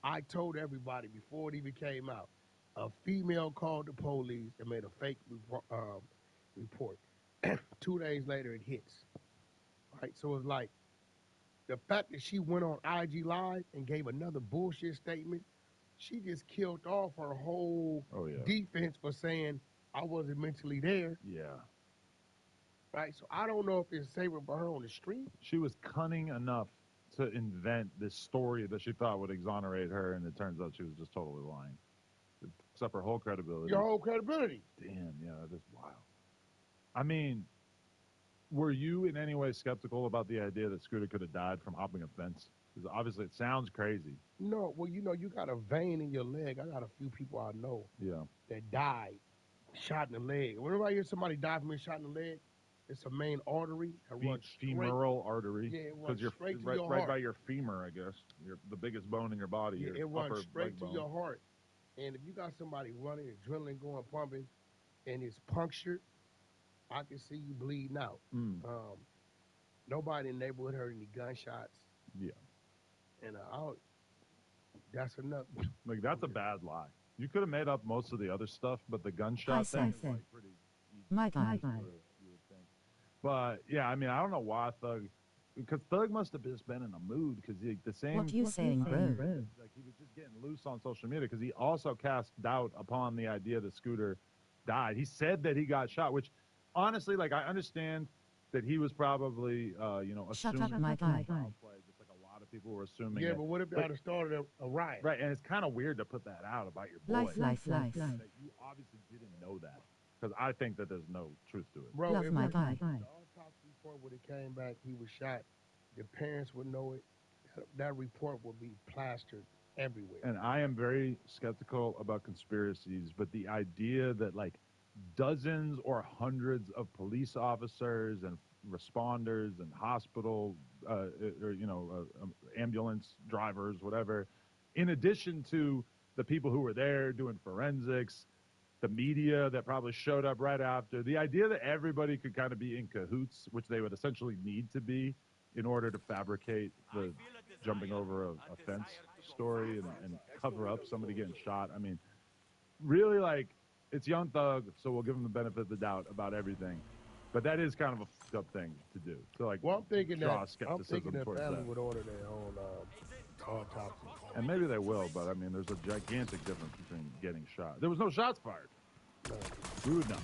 I told everybody before it even came out. A female called the police and made a fake report. 2 days later, it hits. Right, so it's like the fact that she went on IG Live and gave another bullshit statement. She just killed off her whole Oh yeah. defense for saying I wasn't mentally there. Yeah. Right, so I don't know if it's safer for her on the street. She was cunning enough to invent this story that she thought would exonerate her, and it turns out she was just totally lying. It fucks up her whole credibility. Your whole credibility. Damn, yeah, that is wild. I mean, were you in any way skeptical about the idea that Scooter could have died from hopping a fence? Because obviously it sounds crazy. No, well, you got a vein in your leg. I got a few people I know Yeah. that died, shot in the leg. Whenever I hear somebody die from being shot in the leg, it's a main artery that runs straight. Femoral artery. Yeah, it Because runs you're straight to right, your right by heart. your femur, I guess. You're the biggest bone in your body, Yeah, your it runs upper straight leg to bone. your heart. And if you got somebody running, adrenaline going pumping, and it's punctured, I can see you bleeding out. Mm, Um, Nobody in the neighborhood heard any gunshots, yeah. and that's enough. Like, that's a bad lie. You could have made up most of the other stuff, but the Hi, gunshot thing is Sensei. like pretty easy. My God. You would think. But yeah, I mean, I don't know why Thug, because Thug must have just been in a mood because the same What you saying, bro? like he was just getting loose on social media because he also cast doubt upon the idea that Scooter died. He said that he got shot, which honestly, like I understand that he was probably Shut assuming up, my guy. foul play, just like a lot of people were assuming Yeah, it. but what if But I'd have started a riot? right, and it's kind of weird to put that out about your boy. Life. That you obviously didn't know that because I think that there's no truth to it. Bro, Love if my it, guy. the autopsy report would have came back, he was shot, the parents would know it. That report would be plastered everywhere. And I am very skeptical about conspiracies, but the idea that like dozens or hundreds of police officers and responders and hospital or ambulance drivers, whatever, in addition to the people who were there doing forensics, the media that probably showed up right after, the idea that everybody could kind of be in cahoots, which they would essentially need to be in order to fabricate the jumping over a fence story and cover up somebody getting shot. I mean, really, like, it's Young Thug, so we'll give him the benefit of the doubt about everything. But that is kind of a fucked up thing to do. To like Well, draw I'm thinking skepticism that towards family that. would order their own autopsy. And maybe they will, but I mean, there's a gigantic difference between getting shot. There was no shots fired. No. We would know.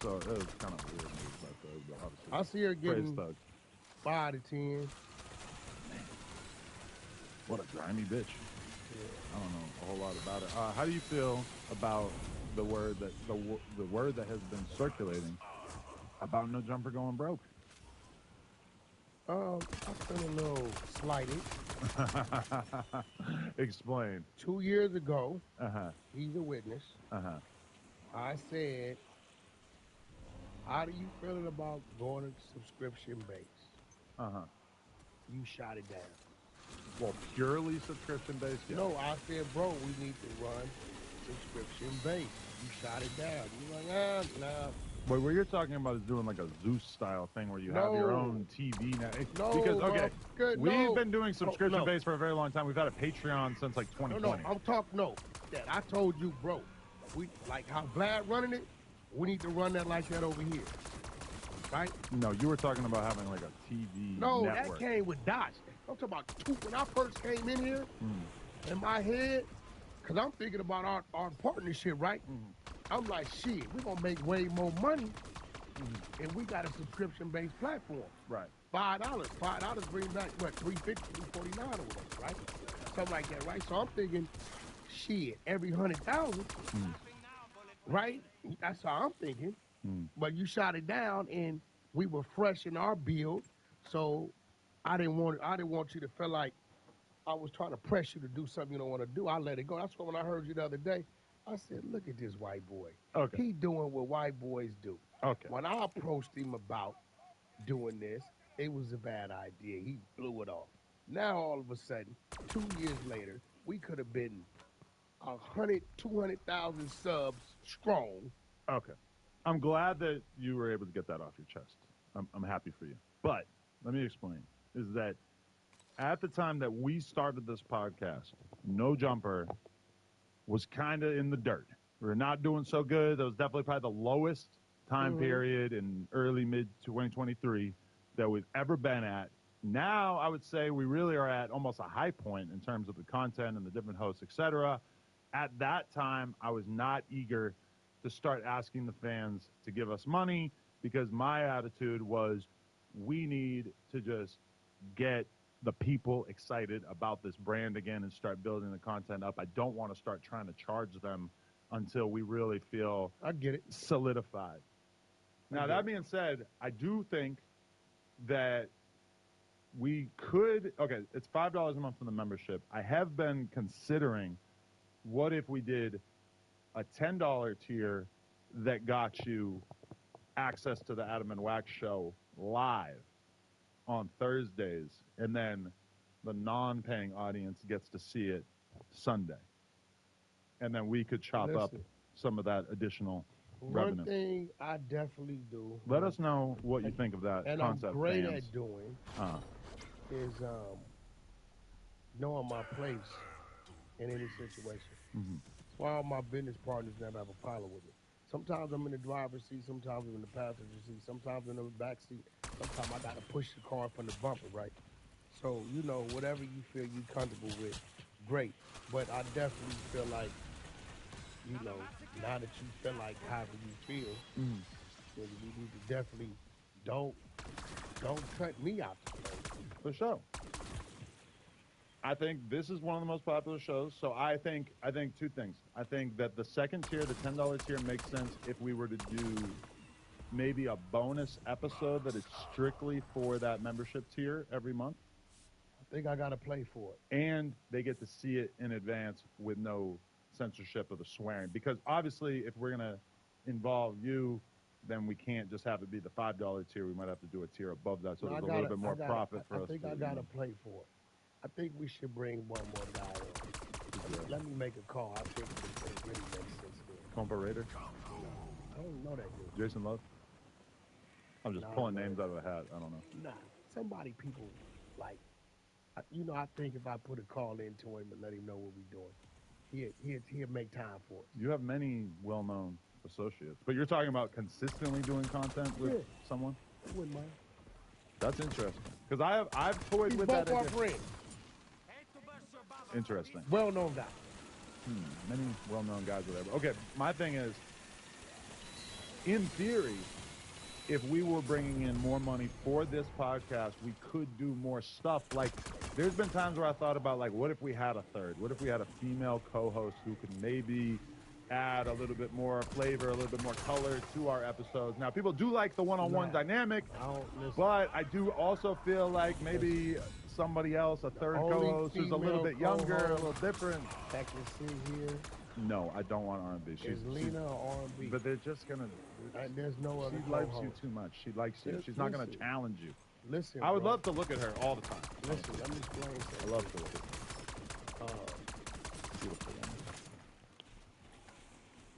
So it was kind of weird news about Thug, but obviously, I see her praise getting Thug. 5 to 10. What a grimy bitch. Yeah. I don't know a whole lot about it. How do you feel about the word that the word that has been circulating about No Jumper going broke? I feel a little slighted. Explain. 2 years ago, Uh-huh. he's a witness. Uh-huh. I said, how do you feel about going to subscription base? Uh-huh. You shot it down. Well, purely subscription based, yeah. No, I said, bro, we need to run subscription base. You shot it down. You like, nah. But what you're talking about is doing like a Zeus style thing where you have your own TV now. No, Because okay, good, we've been doing subscription no. based for a very long time. We've had a Patreon since like 2020. No, I'm talking, Dad, I told you, bro, we like how Vlad running it, we need to run that like that over here. Right? No, you were talking about having like a TV No, network. that came with Dodge. I'm talking about when I first came in here, in my head, because I'm thinking about our partnership, right? I'm like, shit, we're going to make way more money if we got a subscription-based platform. Right. $5 brings back, what, $3.50, $3.49 or whatever, right? Something like that, right? So I'm thinking, shit, every 100,000, right? That's how I'm thinking. But you shot it down, and we were fresh in our build, so I didn't want you to feel like I was trying to press you to do something you don't want to do. I let it go. That's why when I heard you the other day, I said, look at this white boy. Okay. He doing what white boys do. Okay. When I approached him about doing this, it was a bad idea. He blew it off. Now, all of a sudden, 2 years later, we could have been 200,000 subs strong. Okay. I'm glad that you were able to get that off your chest. I'm happy for you. But let me explain. Is that at the time that we started this podcast, No Jumper was kind of in the dirt. We were not doing so good. That was definitely probably the lowest time period in early mid 2023 that we've ever been at. Now I would say we really are at almost a high point in terms of the content and the different hosts, etc. At that time, I was not eager to start asking the fans to give us money because my attitude was we need to just get the people excited about this brand again and start building the content up. I don't want to start trying to charge them until we really feel I get it. solidified. Now, that being said, I do think that we could, okay, it's $5 a month for the membership. I have been considering what if we did a $10 tier that got you access to the Adam and Wax show live on Thursdays, and then the non-paying audience gets to see it Sunday. And then we could chop up some of that additional revenue. One thing I definitely do. Let us know what you think of that and concept, I'm great fans. at doing is knowing my place in any situation. That's why all my business partners never have a problem with me. Sometimes I'm in the driver's seat, sometimes I'm in the passenger seat, sometimes in the back seat. Sometimes I gotta push the car from the bumper, right? So, you know, whatever you feel you comfortable with, great. But I definitely feel like, you know, now that you feel like however you feel, then we need to definitely don't cut me out. For sure. I think this is one of the most popular shows. So I think two things. I think that the second tier, the $10 tier, makes sense if we were to do maybe a bonus episode that is strictly for that membership tier every month. I think I got to play for it. And they get to see it in advance with no censorship of the swearing. Because obviously, if we're going to involve you, then we can't just have it be the $5 tier. We might have to do a tier above that so there's a little bit more profit for us. I think I got to play for it. I think we should bring one more guy on. Let me make a call. I think it really makes sense there. Comparator? I don't know that dude. Jason Love? I'm just pulling names out of a hat. I don't know. Nah, somebody people like, you know, I think if I put a call into him and let him know what we're doing, he'll make time for it. You have many well-known associates, but you're talking about consistently doing content with someone? I wouldn't mind. That's interesting. Because I've toyed with both that. Our friends. Interesting. Well-known guy. Many well-known guys, whatever. Okay, my thing is, in theory, if we were bringing in more money for this podcast, we could do more stuff. Like, there's been times where I thought about, like, what if we had a third? What if we had a female co-host who could maybe add a little bit more flavor, a little bit more color to our episodes? Now, people do like the one-on-one dynamic, but I do also feel like maybe somebody else, a third co-host who's a little bit younger, a little different. That can sit here. No, I don't want R&B. She's Lena or R&B. But they're just gonna. There's no other. She likes you too much. She likes you. She's not gonna challenge you. Listen, I would love to look at her all the time. Listen, let me explain something. I love to look at her. Beautiful woman.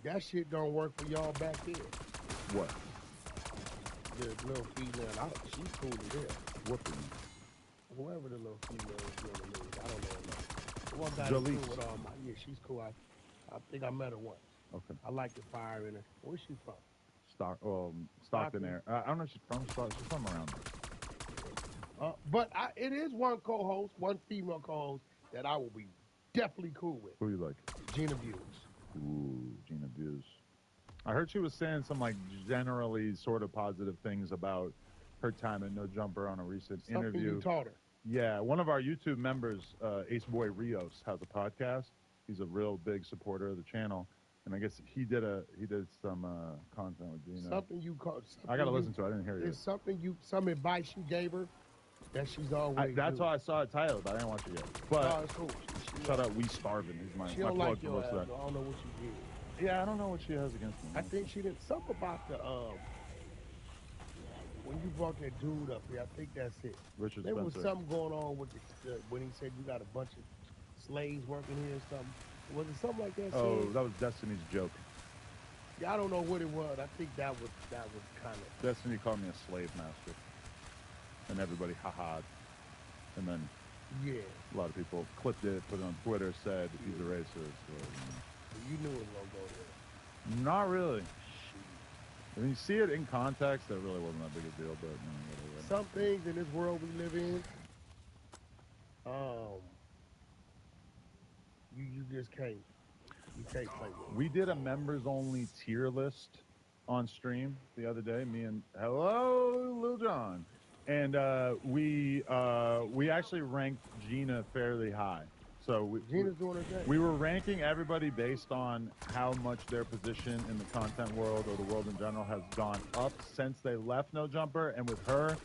That shit don't work for y'all back there. What? The little female, she's cool to there. What female? Whoever the little female is on the news, I don't know. The one guy Jalise. cool with all my, yeah, she's cool. I think I met her once. Okay. I like the fire in her. Where's she from? Stockton area. I don't know if she's from Stockton. She's from around there. But it is one co-host, one female co-host that I will be definitely cool with. Who you like? Gina Views. Ooh, Gina Views. I heard she was saying some like generally sort of positive things about her time at No Jumper on a recent interview. You taught her. Yeah, one of our YouTube members, Ace Boy Rios, has a podcast. He's a real big supporter of the channel, and I guess he did some content with Gina. Something you called. I gotta listen to it. I didn't hear it. It's some advice you gave her that she's always. That's how I saw it titled, but I didn't watch it yet. But no, it's cool. shout out We Starvin'. He's my she don't plug like for your most ass. of I that. don't know what she did. Yeah, I don't know what she has against me. I think she did something about the when you brought that dude up here. I think that's it. Richard There Spencer. was something going on with when he said you got a bunch of slaves working here or something. Was it something like that? Oh, said? that was Destiny's joke. Yeah, I don't know what it was. I think that was kind of. Destiny called me a slave master, and everybody ha-ha'd. And then Yeah. A lot of people clipped it, put it on Twitter, said he's a racist. Or, You knew it was gonna go there. Not really. Shit. When you see it in context, that really wasn't that big a deal, but whatever. Some things in this world we live in, um, you just can't play with. We did a members only tier list on stream the other day. Me and hello, Lil John, and we actually ranked Gina fairly high. So Gina's doing her thing. we were ranking everybody based on how much their position in the content world or the world in general has gone up since they left No Jumper. And with her,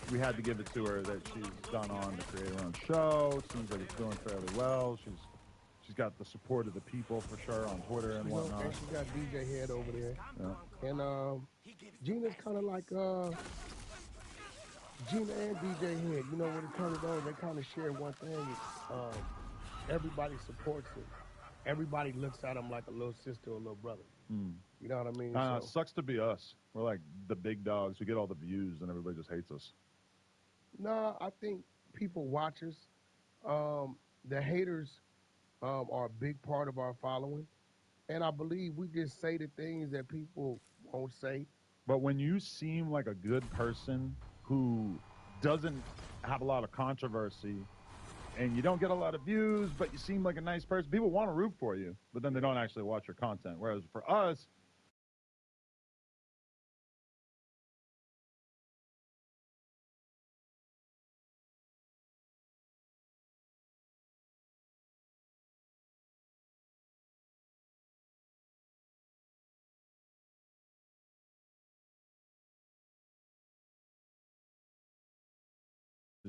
we had to give it to her that she's gone on to create her own show. Seems like it's doing fairly well. She's got the support of the people for sure on Twitter and whatnot. And she got DJ Head over there. Yeah. And Gina's kind of like Gina and DJ Head. You know, when it comes to those, they kind of share one thing. Everybody supports it. Everybody looks at them like a little sister or a little brother. You know what I mean? It sucks to be us. We're like the big dogs. We get all the views, and everybody just hates us. No, I think people watch us. The haters are a big part of our following. And I believe we just say the things that people won't say. But when you seem like a good person who doesn't have a lot of controversy and you don't get a lot of views, but you seem like a nice person, people want to root for you, but then they don't actually watch your content. Whereas for us,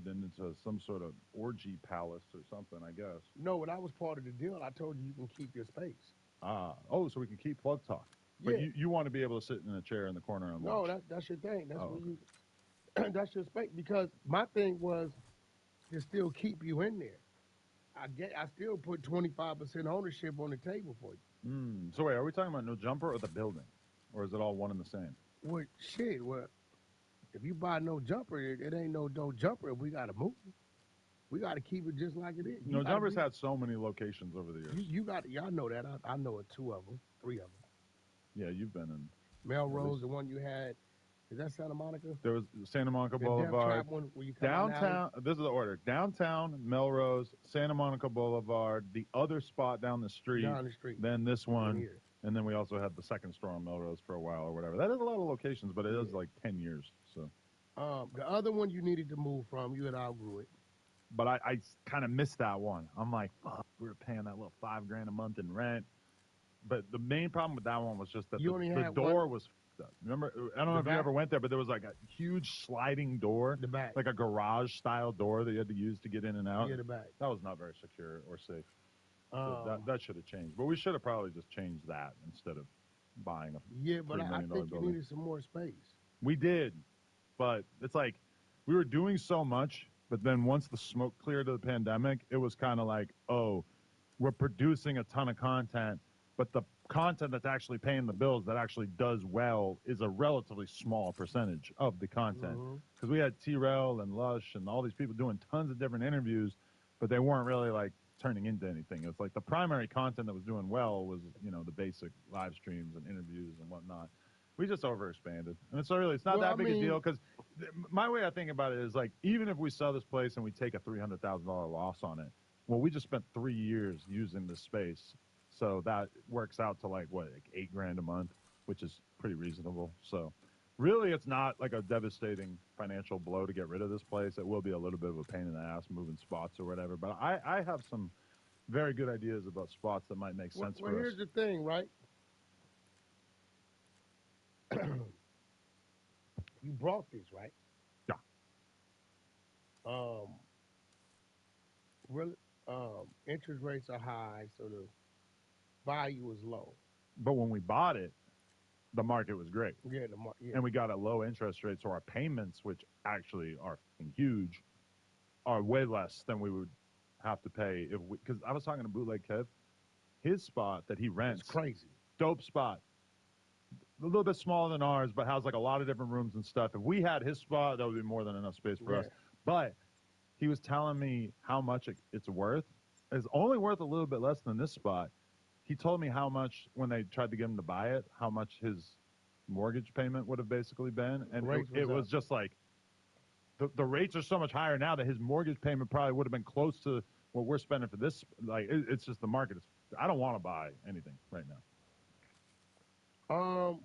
into some sort of orgy palace or something, I guess. No, when I was part of the deal, I told you can keep your space. So we can keep Plug Talk. Yeah. But you want to be able to sit in a chair in the corner and watch. No, that's your thing. That's Okay. you. That's your space. Because my thing was to still keep you in there. I still put 25% ownership on the table for you. So wait, are we talking about No Jumper or the building? Or is it all one and the same? Well, shit. Well, if you buy No Jumper, it ain't no Jumper. If we got to move, we got to keep it just like it is. No Jumper's had so many locations over the years. You got. Y'all know that. I know it. 2 of them, 3 of them. Yeah, you've been in. Melrose, the one you had. Is that Santa Monica? There was Santa Monica The Boulevard. Death Trap one where you come Downtown, this is the order. Downtown, Melrose, Santa Monica Boulevard, the other spot down the street. Down the street. Then this one. Here. And then we also had the second store on Melrose for a while or whatever. That is a lot of locations, but it is like 10 years. So. The other one you needed to move from, you had outgrew it. But I kind of missed that one. I'm like, fuck, we were paying that little $5,000 a month in rent. But the main problem with that one was just that the door was fucked up. Remember, I don't know if you ever went there, but there was like a huge sliding door, The back, like a garage style door that you had to use to get in and out. Yeah, the back. That was not very secure or safe. So that should have changed. But we should have probably just changed that instead of buying a but I think building. you needed some more space. We did, but it's like we were doing so much. But then once the smoke cleared of the pandemic, it was kind of like, oh, we're producing a ton of content, but the content that's actually paying the bills that actually does well is a relatively small percentage of the content. Because we had T-Rel and Lush and all these people doing tons of different interviews, but they weren't really like turning into anything. It's like the primary content that was doing well was, the basic live streams and interviews and whatnot. We just overexpanded. And it's not that big a deal because my way I think about it is like, even if we sell this place and we take a $300,000 loss on it, well, we just spent 3 years using this space. So that works out to like $8,000 a month, which is pretty reasonable. So really, it's not like a devastating financial blow to get rid of this place. It will be a little bit of a pain in the ass moving spots or whatever. But I have some very good ideas about spots that might make sense for us. Well, here's the thing, right? You brought this, right? Yeah. Really, interest rates are high, so the value is low. But when we bought it, the market was great. Yeah, And we got a low interest rate, so our payments, which actually are huge, are way less than we would have to pay if we. Because I was talking to Bootleg Kev, his spot that he rents, it's crazy, dope spot, a little bit smaller than ours, but has like a lot of different rooms and stuff. If we had his spot, that would be more than enough space for us. But he was telling me how much it's worth. It's only worth a little bit less than this spot. He told me how much when they tried to get him to buy it, how much his mortgage payment would have basically been, and it was just like the rates are so much higher now that his mortgage payment probably would have been close to what we're spending for this. Like it's just the market is. I don't want to buy anything right now.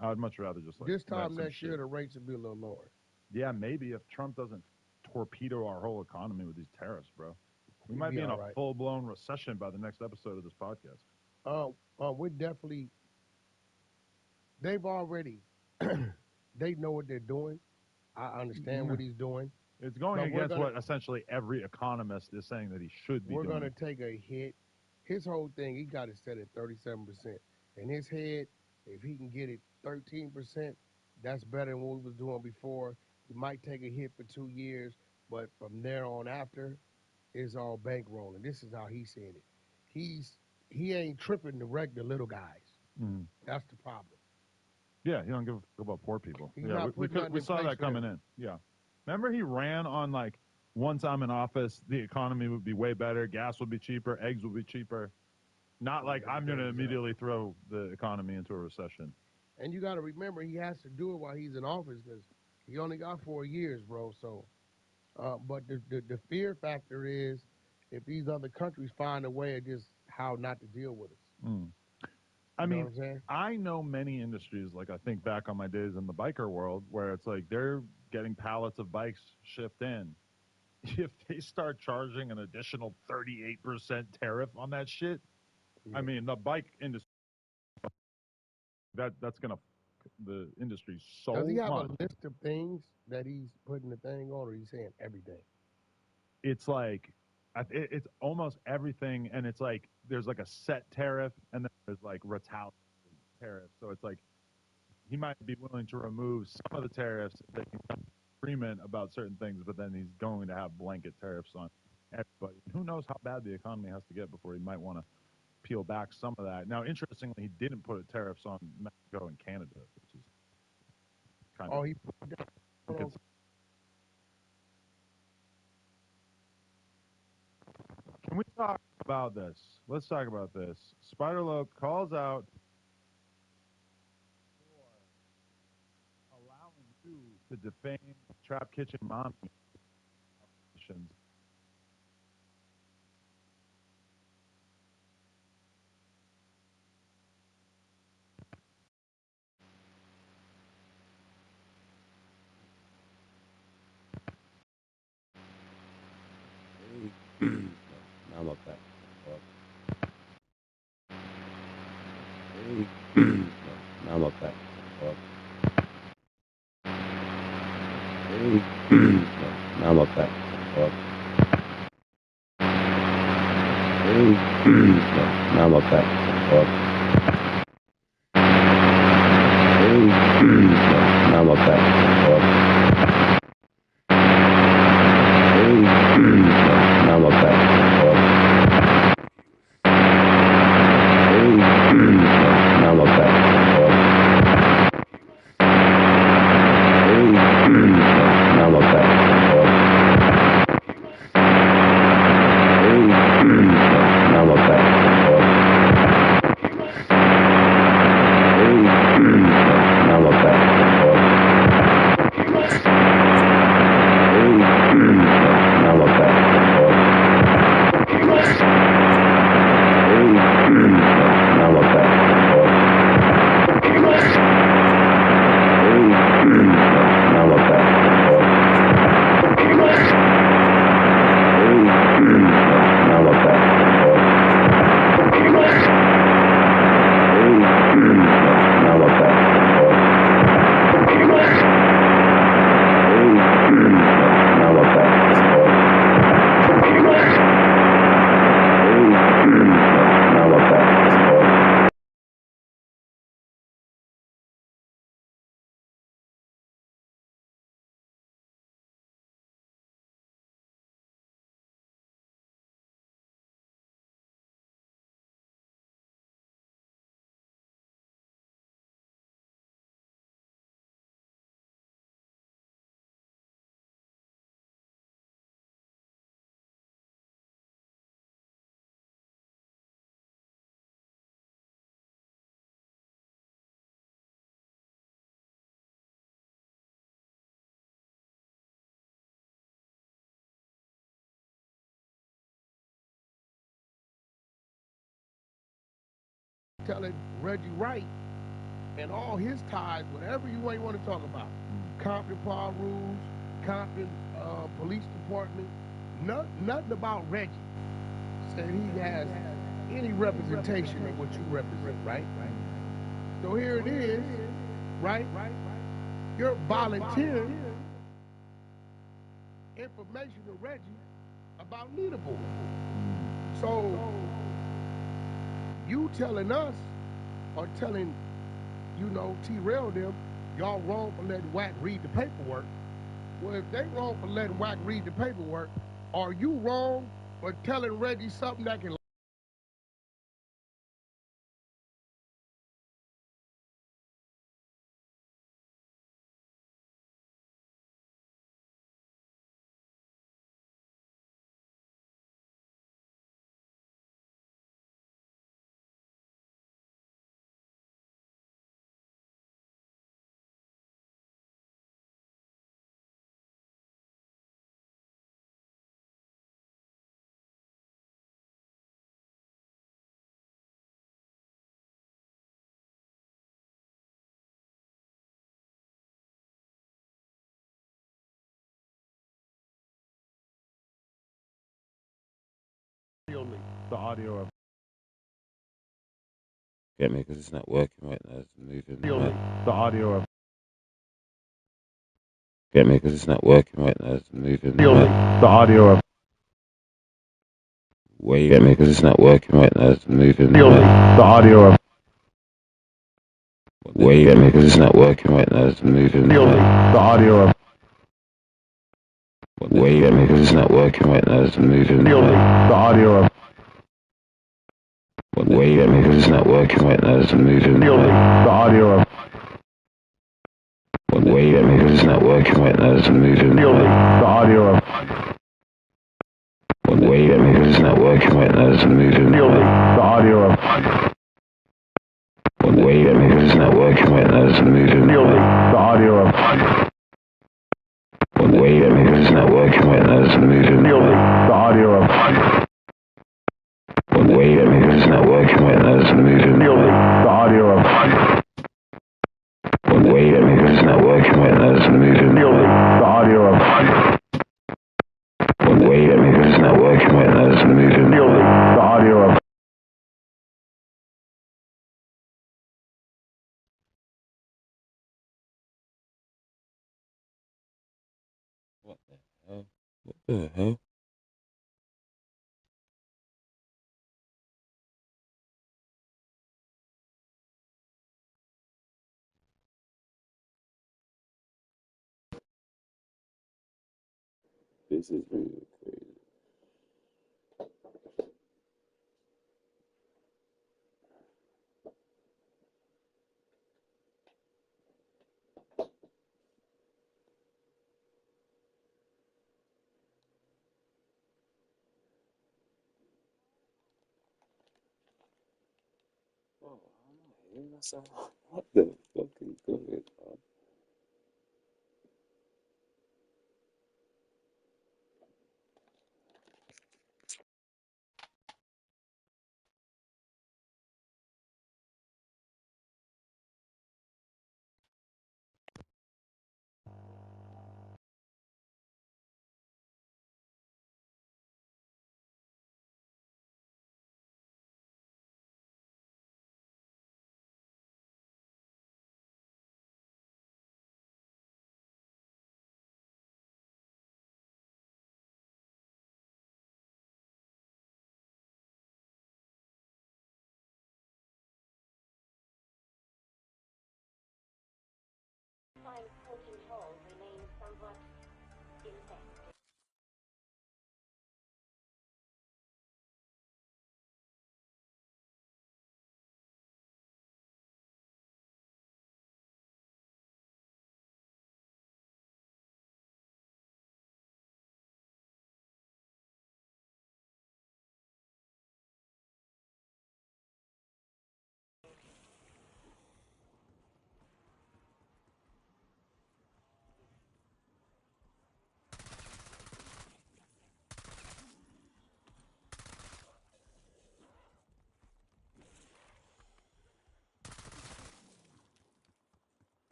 I would much rather just like this time next year the rates will be a little lower. Yeah, maybe if Trump doesn't torpedo our whole economy with these tariffs, bro. We might be in a full-blown recession by the next episode of this podcast. We're definitely. They've already. They know what they're doing. I understand what he's doing. It's going against what essentially every economist is saying that he should be doing. We're going to take a hit. His whole thing, he got it set at 37%. In his head, if he can get it 13%, that's better than what we was doing before. He might take a hit for 2 years, but from there on after, it's all bankrolling. This is how he's seeing it. He ain't tripping the little guys. Mm. That's the problem. Yeah, he don't give a fuck about poor people. Yeah, we saw that coming in. Yeah. Remember he ran on like once I'm in office, the economy would be way better, gas would be cheaper, eggs would be cheaper. Not like I'm going to immediately throw the economy into a recession. And you got to remember he has to do it while he's in office because he only got 4 years, bro. So, but the fear factor is if these other countries find a way of just how not to deal with us. Mm. I mean, I know many industries, like I think back on my days in the biker world, where it's like they're getting pallets of bikes shipped in. If they start charging an additional 38% tariff on that shit, yeah. I mean, the bike industry, that's going to, the industry so Does he have much. A list of things that he's putting the thing on, or he's saying everything? It's like, it's almost everything, and it's like there's like a set tariff, and then there's like retaliatory tariffs. So it's like he might be willing to remove some of the tariffs if they can come to agreement about certain things, but then he's going to have blanket tariffs on everybody. Who knows how bad the economy has to get before he might want to peel back some of that. Now, interestingly, he didn't put tariffs on Mexico and Canada, which is kind of. He put that. Can we talk about this? Let's talk about this. Spiderloaf calls out for allowing you to defame Trap Kitchen Mommy. I'm okay. I'm okay. I'm okay. I'm okay. I'm okay. I'm okay. I'm okay. I'm okay. I'm okay. telling Reggie Wright and all his ties, whatever you ain't want to talk about, Compton Power Rules, Compton Police Department, nothing about Reggie said he has any representation of what you represent, right? So here it is, right? You're volunteering information to Reggie about leaderboard. So you telling us or telling, T-Rail them, y'all wrong for letting Wack read the paperwork. Well, if they wrong for letting Wack read the paperwork, are you wrong for telling Reggie something that can The audio of Get me? Because it's not working right now. It's moving. the audio of Get me? Because it's not working right now. It's moving. the audio of Wait. Get me? Because it's not working right now. It's moving. the audio of Wait. Get me? Because it's not working right now. It's moving. the audio of Wait. Get me? Because it's not working right now. It's moving. the audio of Wait. Get me? Because it's not working right now. It's moving. the audio of Wait. Get me? Because it's not working right now. It's moving. the audio of Wait. Get me? Because it's not working right now. It's moving. the audio of Wait. Get me? Because it's not working right now. It's moving. the audio of Wait. Get me? Because it's not working right now. It's moving. the audio of Wait. Get me? Because it's not working right now. It's moving. the audio of Wait. Get me? Because it's not working right now. It's moving. the audio of Wait. Get me? Because it's not working right now. It's moving. the audio of What the hell? What the hell? This is really crazy. Oh, I'm not hearing myself. What the fuck is going on?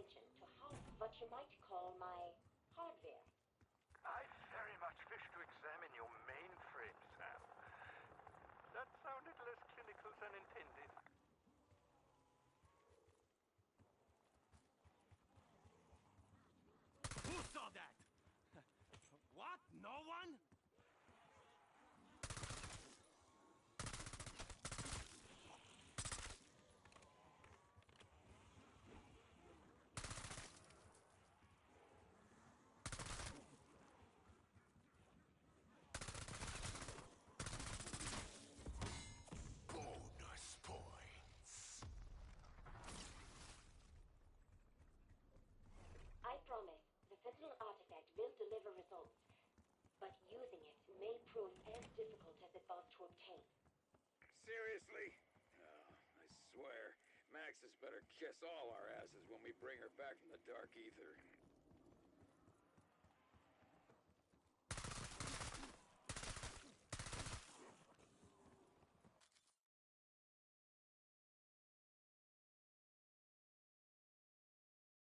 attention to what you might call my hardware. I very much wish to examine your mainframe, Sam. That sounded less clinical than intended. Who saw that? What? No one? Bonus points. I promise the Sentinel artifact will deliver results, but using it may prove as difficult as it was to obtain. Seriously? Oh, I swear, Max has better kiss all our asses when we bring her back from the dark ether.